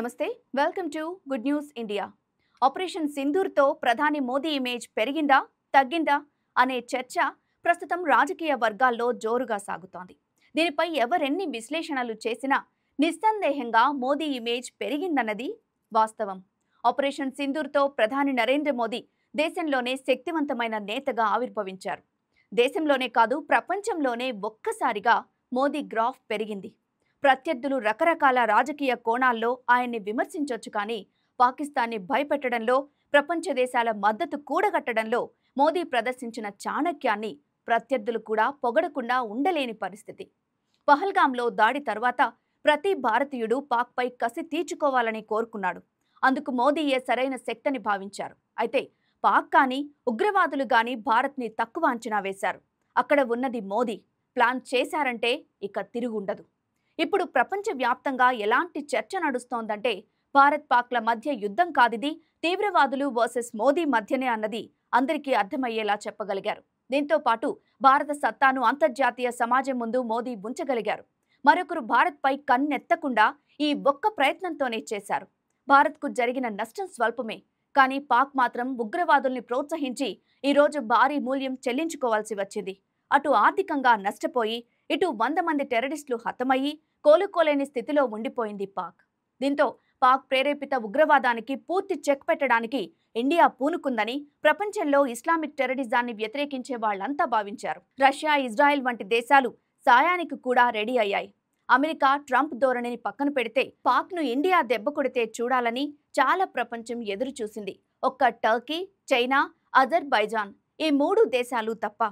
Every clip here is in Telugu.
నమస్తే welcome to good news India. Operation సింధూర్తో ప్రధాని మోదీ ఇమేజ్ పెరిగిందా తగ్గిందా అనే చర్చ ప్రస్తుతం రాజకీయ వర్గాల్లో జోరుగా సాగుతోంది. దీనిపై ఎవరెన్ని విశ్లేషణలు చేసినా నిస్సందేహంగా మోదీ ఇమేజ్ పెరిగిందన్నది వాస్తవం. ఆపరేషన్ సింధూర్తో ప్రధాని నరేంద్ర మోదీ దేశంలోనే శక్తివంతమైన నేతగా ఆవిర్భవించారు. దేశంలోనే కాదు ప్రపంచంలోనే ఒక్కసారిగా మోదీ గ్రాఫ్ పెరిగింది. ప్రత్యర్థులు రకరకాల రాజకీయ కోణాల్లో ఆయన్ని విమర్శించొచ్చు, కానీ పాకిస్తాన్ని భయపెట్టడంలో, ప్రపంచ దేశాల మద్దతు కూడగట్టడంలో మోదీ ప్రదర్శించిన చాణక్యాన్ని ప్రత్యర్థులు కూడా పొగడకుండా ఉండలేని పరిస్థితి. పహల్గాంలో దాడి తర్వాత ప్రతి భారతీయుడు పాక్పై కసి తీర్చుకోవాలని కోరుకున్నాడు. అందుకు మోదీయే సరైన శక్తిని భావించారు. అయితే పాక్ కానీ ఉగ్రవాదులు గాని భారత్ని తక్కువ అంచనా వేశారు. అక్కడ ఉన్నది మోదీ. ప్లాన్ చేశారంటే ఇక తిరుగుండదు. ఇప్పుడు ప్రపంచవ్యాప్తంగా ఎలాంటి చర్చ నడుస్తోందంటే భారత్ పాక్ల మధ్య యుద్ధం కాదిది, తీవ్రవాదులు వర్సెస్ మోదీ మధ్యనే అన్నది అందరికీ అర్థమయ్యేలా చెప్పగలిగారు. దీంతో పాటు భారత సత్తాను అంతర్జాతీయ సమాజం ముందు మోదీ ఉంచగలిగారు. మరొకరు భారత్పై కన్నెత్తకుండా ఈ ఒక్క ప్రయత్నంతోనే చేశారు. భారత్కు జరిగిన నష్టం స్వల్పమే, కానీ పాక్ మాత్రం ఉగ్రవాదుల్ని ప్రోత్సహించి ఈరోజు భారీ మూల్యం చెల్లించుకోవాల్సి వచ్చింది. అటు ఆర్థికంగా నష్టపోయి, ఇటు 100 మంది టెర్రరిస్టులు హతమయ్యి కోలుకోలేని స్థితిలో ఉండిపోయింది పాక్. దీంతో పాక్ ప్రేరేపిత ఉగ్రవాదానికి పూర్తి చెక్ పెట్టడానికి ఇండియా పూనుకుందని ప్రపంచంలో ఇస్లామిక్ టెర్రరిజాన్ని వ్యతిరేకించే వాళ్లంతా భావించారు. రష్యా, ఇజ్రాయెల్ వంటి దేశాలు సాయానికి కూడా రెడీ అయ్యాయి. అమెరికా ట్రంప్ ధోరణిని పక్కన పెడితే పాక్ను ఇండియా దెబ్బ కొడితే చూడాలని చాలా ప్రపంచం ఎదురు చూసింది. ఒక్క టర్కీ, చైనా, అజర్బైజాన్ ఈ 3 దేశాలు తప్ప.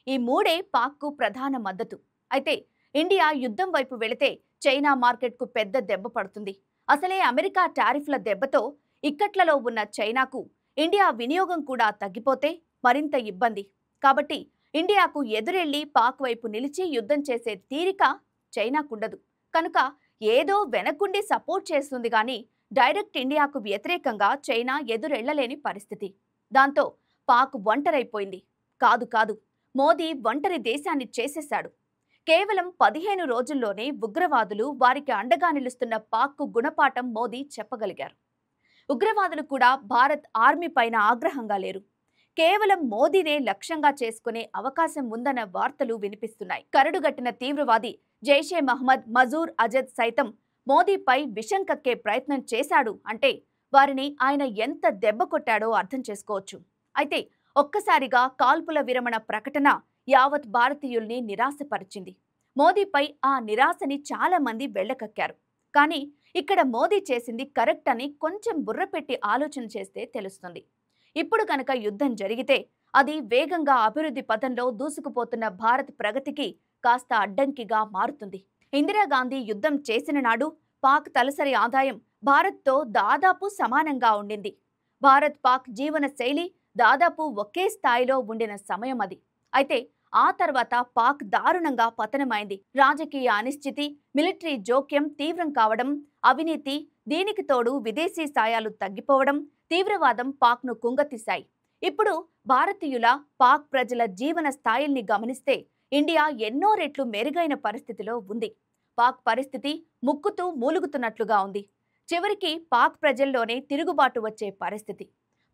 ఈ 3ఏ పాక్కు ప్రధాన మద్దతు. అయితే ఇండియా యుద్ధం వైపు వెళితే చైనా మార్కెట్కు పెద్ద దెబ్బ పడుతుంది. అసలే అమెరికా టారిఫ్ల దెబ్బతో ఇక్కట్లలో ఉన్న చైనాకు ఇండియా వినియోగం కూడా తగ్గిపోతే మరింత ఇబ్బంది. కాబట్టి ఇండియాకు ఎదురెళ్లి పాక్ వైపు నిలిచి యుద్ధం చేసే తీరిక చైనాకుండదు. కనుక ఏదో వెనకుండి సపోర్ట్ చేస్తుంది గాని డైరెక్ట్ ఇండియాకు వ్యతిరేకంగా చైనా ఎదురెళ్లలేని పరిస్థితి. దాంతో పాక్ ఒంటరైపోయింది. కాదు మోదీ ఒంటరి దేశాన్ని చేసేశాడు. కేవలం 15 రోజుల్లోనే ఉగ్రవాదులు, వారికి అండగా నిలుస్తున్న పాక్కు గుణపాఠం మోదీ చెప్పగలిగారు. ఉగ్రవాదులు కూడా భారత్ ఆర్మీ పైన ఆగ్రహంగా లేరు. కేవలం మోదీనే లక్ష్యంగా చేసుకునే అవకాశం ఉందన్న వార్తలు వినిపిస్తున్నాయి. కరడుగట్టిన తీవ్రవాది జైషే మహ్మద్ మజూర్ అజద్ సైతం మోదీపై విషం కక్కే ప్రయత్నం చేశాడు అంటే వారిని ఆయన ఎంత దెబ్బ కొట్టాడో అర్థం చేసుకోవచ్చు. అయితే ఒక్కసారిగా కాల్పుల విరమణ ప్రకటన యావత్ భారతీయుల్ని నిరాశపరిచింది. మోదీపై ఆ నిరాశని చాలా మంది వెళ్లకక్కారు. కానీ ఇక్కడ మోదీ చేసింది కరెక్ట్ అని కొంచెం బుర్రపెట్టి ఆలోచన చేస్తే తెలుస్తుంది. ఇప్పుడు కనుక యుద్ధం జరిగితే అది వేగంగా అభివృద్ధి పథంలో దూసుకుపోతున్న భారత్ ప్రగతికి కాస్త అడ్డంకిగా మారుతుంది. ఇందిరాగాంధీ యుద్ధం చేసిన నాడు పాక్ తలసరి ఆదాయం భారత్తో దాదాపు సమానంగా ఉండింది. భారత్ పాక్ జీవన శైలి దాదాపు ఒకే స్థాయిలో ఉండిన సమయం అది. అయితే ఆ తర్వాత పాక్ దారుణంగా పతనమైంది. రాజకీయ అనిశ్చితి, మిలిటరీ జోక్యం తీవ్రం కావడం, అవినీతి, దీనికి తోడు విదేశీ సాయాలు తగ్గిపోవడం, తీవ్రవాదం పాక్ను కుంగతీశాయి. ఇప్పుడు భారతీయుల, పాక్ ప్రజల జీవన స్థాయిల్ని గమనిస్తే ఇండియా ఎన్నో రెట్లు మెరుగైన పరిస్థితిలో ఉంది. పాక్ పరిస్థితి ముక్కుతూ మూలుగుతున్నట్లుగా ఉంది. చివరికి పాక్ ప్రజల్లోనే తిరుగుబాటు వచ్చే పరిస్థితి.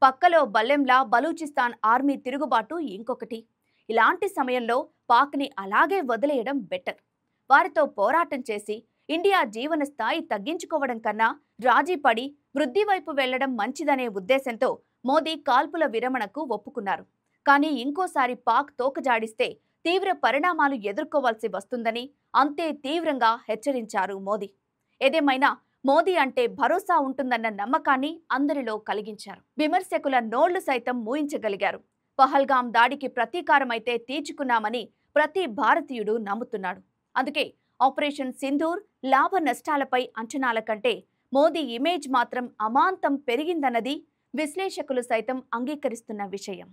పక్కలో బల్లెంలా బలూచిస్తాన్ ఆర్మీ తిరుగుబాటు ఇంకొకటి. ఇలాంటి సమయంలో పాక్ని అలాగే వదిలేయడం బెటర్. వారితో పోరాటం చేసి ఇండియా జీవన స్థాయి తగ్గించుకోవడం కన్నా రాజీ పడి వృద్ధి వైపు వెళ్లడం మంచిదనే ఉద్దేశంతో మోదీ కాల్పుల విరమణకు ఒప్పుకున్నారు. కానీ ఇంకోసారి పాక్ తోకజాడిస్తే తీవ్ర పరిణామాలు ఎదుర్కోవాల్సి వస్తుందని అంతే తీవ్రంగా హెచ్చరించారు మోదీ. ఏదేమైనా మోదీ అంటే భరోసా ఉంటుందన్న నమ్మకాన్ని అందరిలో కలిగించారు. విమర్శకుల నోళ్లు సైతం మూయించగలిగారు. పహల్గాం దాడికి ప్రతీకారమైతే తీర్చుకున్నామని ప్రతి భారతీయుడు నమ్ముతున్నాడు. అందుకే ఆపరేషన్ సింధూర్ లాభ నష్టాలపై అంచనాల కంటే మోదీ ఇమేజ్ మాత్రం అమాంతం పెరిగిందన్నది విశ్లేషకులు సైతం అంగీకరిస్తున్న విషయం.